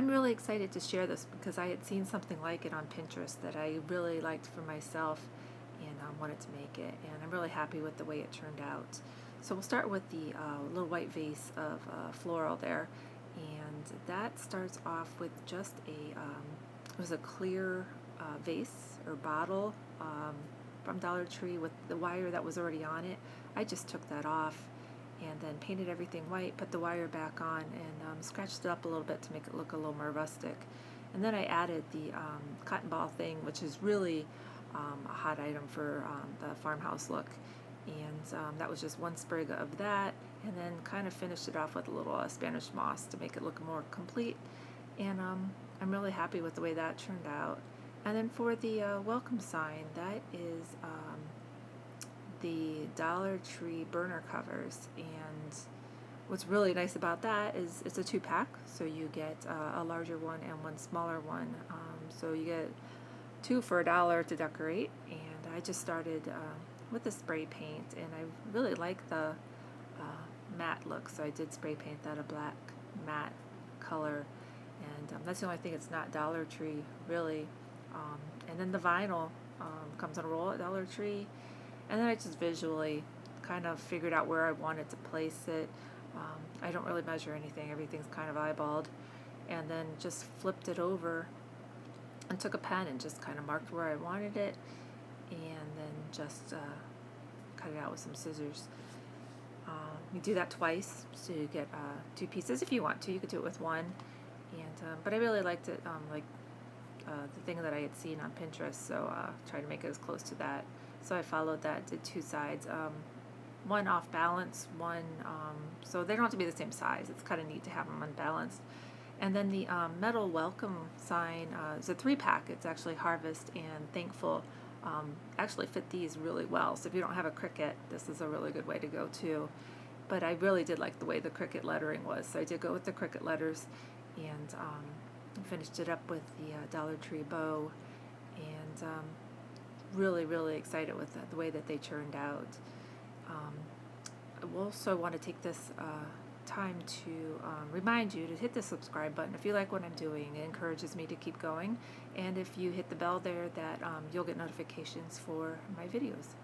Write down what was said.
I'm really excited to share this because I had seen something like it on Pinterest that I really liked for myself and wanted to make it, and I'm really happy with the way it turned out. So we'll start with the little white vase of floral there, and that starts off with just it was a clear vase or bottle from Dollar Tree with the wire that was already on it. I just took that off and then painted everything white, put the wire back on, and scratched it up a little bit to make it look a little more rustic. And then I added the cotton ball thing, which is really a hot item for the farmhouse look. And that was just one sprig of that, and then kind of finished it off with a little Spanish moss to make it look more complete. And I'm really happy with the way that turned out. And then for the welcome sign, that is the Dollar Tree burner covers, and what's really nice about that is it's a 2-pack, so you get a larger one and one smaller one, so you get 2 for $1 to decorate. And I just started with the spray paint, and I really like the matte look, so I did spray paint that a black matte color, and that's the only thing it's not Dollar Tree really. And then the vinyl comes on a roll at Dollar Tree. And then I just visually kind of figured out where I wanted to place it. I don't really measure anything. Everything's kind of eyeballed. And then just flipped it over and took a pen and just kind of marked where I wanted it. And then just cut it out with some scissors. You do that twice, so you get 2 pieces. If you want to, you could do it with one. And but I really liked it, the thing that I had seen on Pinterest, so tried to make it as close to that. So I followed that, did 2 sides, one off balance, one, so they don't have to be the same size. It's kind of neat to have them unbalanced. And then the metal welcome sign is a 3-pack. It's actually Harvest and Thankful. Actually fit these really well. So if you don't have a Cricut, this is a really good way to go too. But I really did like the way the Cricut lettering was, so I did go with the Cricut letters, and finished it up with the Dollar Tree bow, and really excited with the way that they turned out. I also want to take this time to remind you to hit the subscribe button if you like what I'm doing. It encourages me to keep going, and if you hit the bell there, that you'll get notifications for my videos.